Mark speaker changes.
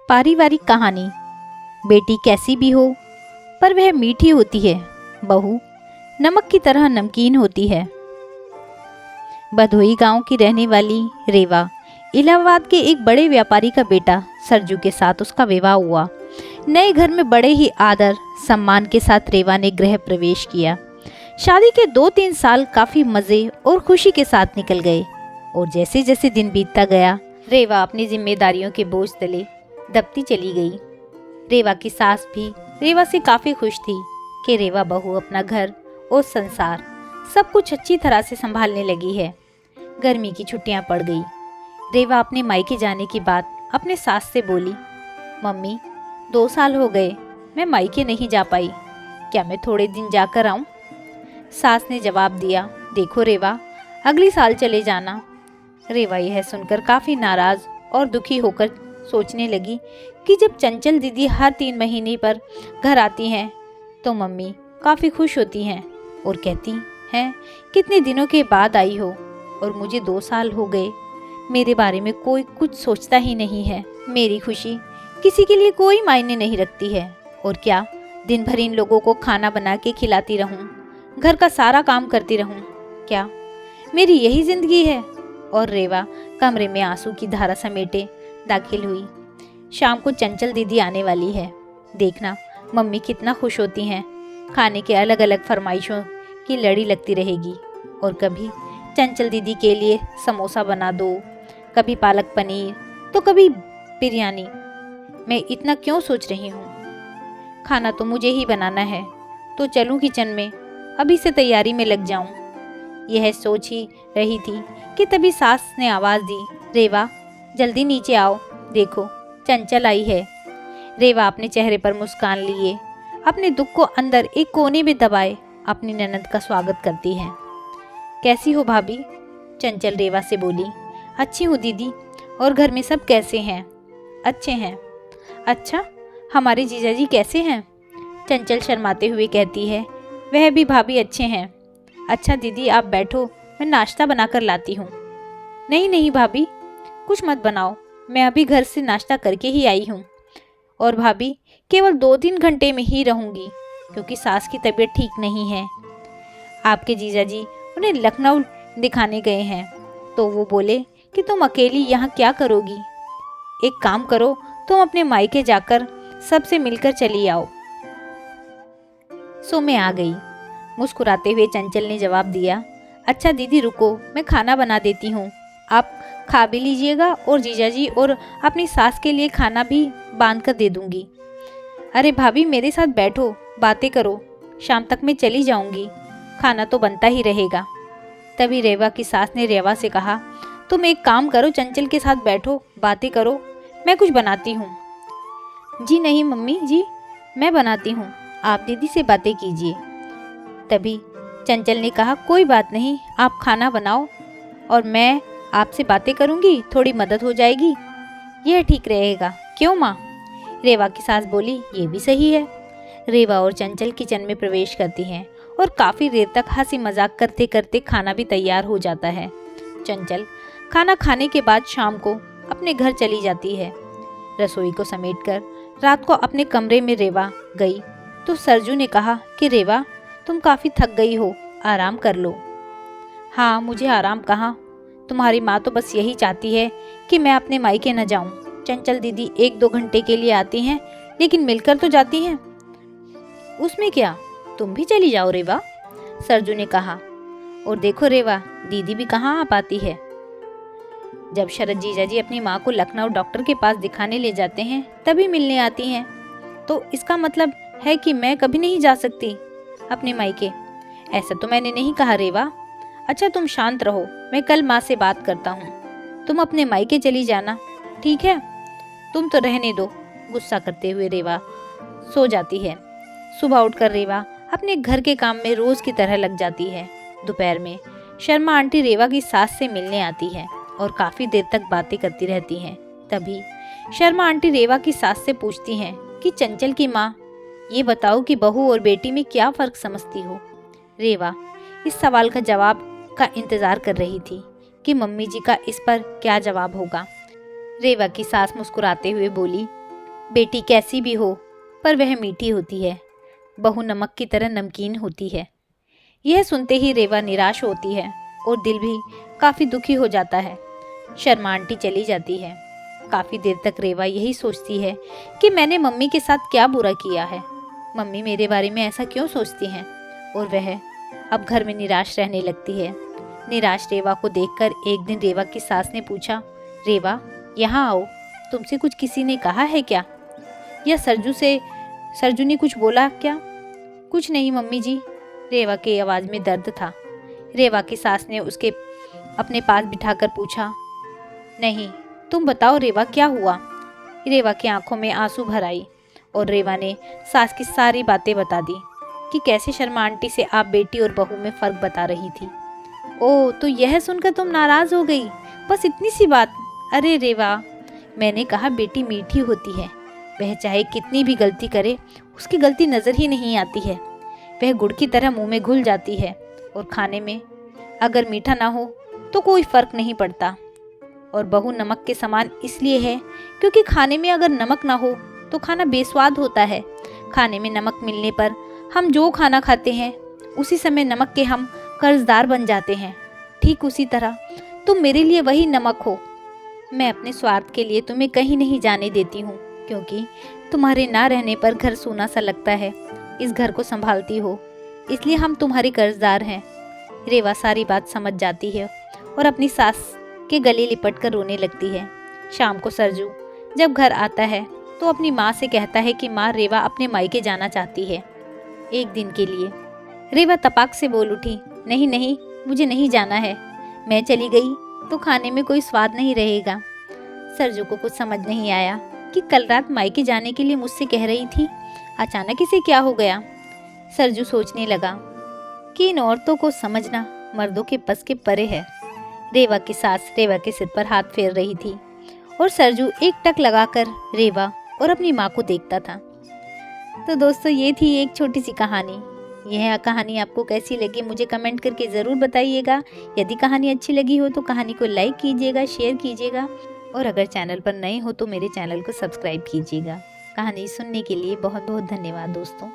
Speaker 1: पारिवारिक कहानी। बेटी कैसी भी हो पर वह मीठी होती है, बहू नमक की तरह नमकीन होती है। भदोही गांव की रहने वाली रेवा इलाहाबाद के एक बड़े व्यापारी का बेटा सरजू के साथ उसका विवाह हुआ। नए घर में बड़े ही आदर सम्मान के साथ रेवा ने गृह प्रवेश किया। शादी के 2-3 साल काफी मजे और खुशी के साथ निकल गए और जैसे जैसे दिन बीतता गया रेवा अपनी जिम्मेदारियों के बोझ तले दबती चली गई। रेवा की सास भी रेवा से काफी खुश थी कि रेवा बहू अपना घर और संसार सब कुछ अच्छी तरह से संभालने लगी है। गर्मी की छुट्टियां पड़ गई। रेवा अपने मायके जाने की बात अपने सास से बोली, मम्मी 2 साल हो गए मैं मायके नहीं जा पाई, क्या मैं थोड़े दिन जाकर आऊं? सास ने जवाब दिया, देखो रेवा अगली साल चले जाना। रेवा यह सुनकर काफी नाराज और दुखी होकर सोचने लगी कि जब चंचल दीदी हर 3 महीने पर घर आती हैं तो मम्मी काफी खुश होती हैं और कहती हैं कितने दिनों के बाद आई हो और मुझे 2 साल हो गए, मेरे बारे में कोई कुछ सोचता ही नहीं है। मेरी खुशी किसी के लिए कोई मायने नहीं रखती है और क्या दिन भर इन लोगों को खाना बना के खिलाती रहूं, घर का सारा काम करती रहूं, क्या मेरी यही जिंदगी है? और रेवा कमरे में आंसू की धारा समेटे दाखिल हुई। शाम को चंचल दीदी आने वाली है, देखना मम्मी कितना खुश होती हैं। खाने के अलग अलग फरमाइशों की लड़ी लगती रहेगी और कभी चंचल दीदी के लिए समोसा बना दो, कभी पालक पनीर तो कभी बिरयानी। मैं इतना क्यों सोच रही हूँ, खाना तो मुझे ही बनाना है, तो चलूँ किचन में, अभी से तैयारी में लग जाऊँ। यह सोच ही रही थी कि तभी सास ने आवाज़ दी, रेवा जल्दी नीचे आओ, देखो चंचल आई है। रेवा अपने चेहरे पर मुस्कान लिए अपने दुख को अंदर एक कोने में दबाए अपनी ननद का स्वागत करती है। कैसी हो भाभी? चंचल रेवा से बोली। अच्छी हूँ दीदी, और घर में सब कैसे हैं? अच्छे हैं। अच्छा, हमारे जीजाजी कैसे हैं? चंचल शर्माते हुए कहती है, वह भी भाभी अच्छे हैं। अच्छा दीदी आप बैठो, मैं नाश्ता बनाकर लाती हूँ। नहीं नहीं भाभी, कुछ मत बनाओ, मैं अभी घर से नाश्ता करके ही आई हूँ, और भाभी केवल 2-3 घंटे में ही रहूँगी क्योंकि सास की तबीयत ठीक नहीं है। आपके जीजाजी उन्हें लखनऊ दिखाने गए हैं, तो वो बोले कि तुम अकेली यहाँ क्या करोगी, एक काम करो तुम अपने मायके जाकर सबसे मिलकर चली आओ। सो मैं आ गई। मुस्कुराते हुए चंचल ने जवाब दिया, अच्छा दीदी रुको, मैं खाना बना देती हूँ, आप खा भी लीजिएगा और जीजाजी और अपनी सास के लिए खाना भी बांध कर दे दूंगी। अरे भाभी मेरे साथ बैठो, बातें करो, शाम तक मैं चली जाऊंगी, खाना तो बनता ही रहेगा। तभी रेवा की सास ने रेवा से कहा, तुम एक काम करो, चंचल के साथ बैठो, बातें करो, मैं कुछ बनाती हूँ। जी नहीं मम्मी जी, मैं बनाती हूँ, आप दीदी से बातें कीजिए। तभी चंचल ने कहा, कोई बात नहीं, आप खाना बनाओ और मैं आपसे बातें करूंगी, थोड़ी मदद हो जाएगी, यह ठीक रहेगा। क्यों माँ? रेवा की सास बोली, ये भी सही है। रेवा और चंचल किचन में प्रवेश करती हैं और काफ़ी देर तक हंसी मजाक करते करते खाना भी तैयार हो जाता है। चंचल खाना खाने के बाद शाम को अपने घर चली जाती है। रसोई को समेटकर रात को अपने कमरे में रेवा गई तो सरजू ने कहा कि रेवा तुम काफ़ी थक गई हो, आराम कर लो। हाँ मुझे आराम कहाँ, तुम्हारी माँ तो बस यही चाहती है कि मैं अपने मायके न जाऊं। चंचल दीदी 1-2 घंटे के लिए आती हैं लेकिन मिलकर तो जाती हैं। उसमें क्या, तुम भी चली जाओ रेवा, सरजू ने कहा। और देखो रेवा, दीदी भी कहाँ आ पाती है। जब शरद जीजाजी अपनी माँ को लखनऊ डॉक्टर के पास दिखाने ले जाते हैं तभी मिलने आती हैं, तो इसका मतलब है कि मैं कभी नहीं जा सकती अपने मायके। ऐसा तो मैंने नहीं कहा रेवा। अच्छा तुम शांत रहो, मैं कल माँ से बात करता हूँ, तुम अपने मायके चली जाना, ठीक है? तुम तो रहने दो। गुस्सा करते हुए रेवा सो जाती है। सुबह उठकर रेवा अपने घर के काम में रोज की तरह लग जाती है। दोपहर में शर्मा आंटी रेवा की सास से मिलने आती है और काफी देर तक बातें करती रहती हैं। तभी शर्मा आंटी रेवा की सास से पूछती हैं कि चंचल की माँ, ये बताओ कि बहू और बेटी में क्या फर्क समझती हो? रेवा इस सवाल का जवाब का इंतजार कर रही थी कि मम्मी जी का इस पर क्या जवाब होगा। रेवा की सास मुस्कुराते हुए बोली, बेटी कैसी भी हो पर वह मीठी होती है, बहू नमक की तरह नमकीन होती है। यह सुनते ही रेवा निराश होती है और दिल भी काफ़ी दुखी हो जाता है। शर्मा आंटी चली जाती है। काफ़ी देर तक रेवा यही सोचती है कि मैंने मम्मी के साथ क्या बुरा किया है, मम्मी मेरे बारे में ऐसा क्यों सोचती हैं। और वह अब घर में निराश रहने लगती है। निराश रेवा को देखकर एक दिन रेवा की सास ने पूछा, रेवा यहाँ आओ, तुमसे कुछ किसी ने कहा है क्या, या सरजू ने कुछ बोला क्या? कुछ नहीं मम्मी जी, रेवा की आवाज़ में दर्द था। रेवा की सास ने उसके अपने पास बिठाकर पूछा, नहीं तुम बताओ रेवा क्या हुआ। रेवा की आंखों में आंसू भर आई और रेवा ने सास की सारी बातें बता दी कि कैसे शर्मा आंटी से आप बेटी और बहू में फ़र्क बता रही थी। ओह, तो यह सुनकर तुम नाराज़ हो गई, बस इतनी सी बात। अरे रेवा, मैंने कहा बेटी मीठी होती है, वह चाहे कितनी भी गलती करे उसकी गलती नज़र ही नहीं आती है। वह गुड़ की तरह मुंह में घुल जाती है और खाने में अगर मीठा ना हो तो कोई फ़र्क नहीं पड़ता। और बहू नमक के समान इसलिए है क्योंकि खाने में अगर नमक ना हो तो खाना बेस्वाद होता है। खाने में नमक मिलने पर हम जो खाना खाते हैं उसी समय नमक के हम कर्जदार बन जाते हैं। ठीक उसी तरह तुम मेरे लिए वही नमक हो। मैं अपने स्वार्थ के लिए तुम्हें कहीं नहीं जाने देती हूँ, क्योंकि तुम्हारे ना रहने पर घर सूना सा लगता है। इस घर को संभालती हो, इसलिए हम तुम्हारे कर्जदार हैं। रेवा सारी बात समझ जाती है और अपनी सास के गले लिपट कर रोने लगती है। शाम को सरजू जब घर आता है तो अपनी माँ से कहता है कि माँ, रेवा अपने मायके जाना चाहती है एक दिन के लिए। रेवा तपाक से बोल उठी, नहीं नहीं, मुझे नहीं जाना है, मैं चली गई तो खाने में कोई स्वाद नहीं रहेगा। सरजू को कुछ समझ नहीं आया कि कल रात मायके जाने के लिए मुझसे कह रही थी, अचानक इसे क्या हो गया। सरजू सोचने लगा कि इन औरतों को समझना मर्दों के बस के परे है। रेवा की सास रेवा के सिर पर हाथ फेर रही थी और सरजू एक टक लगाकर रेवा और अपनी माँ को देखता था। तो दोस्तों, ये थी एक छोटी सी कहानी। यह कहानी आपको कैसी लगी मुझे कमेंट करके ज़रूर बताइएगा। यदि कहानी अच्छी लगी हो तो कहानी को लाइक कीजिएगा, शेयर कीजिएगा, और अगर चैनल पर नए हो तो मेरे चैनल को सब्सक्राइब कीजिएगा। कहानी सुनने के लिए बहुत बहुत धन्यवाद दोस्तों।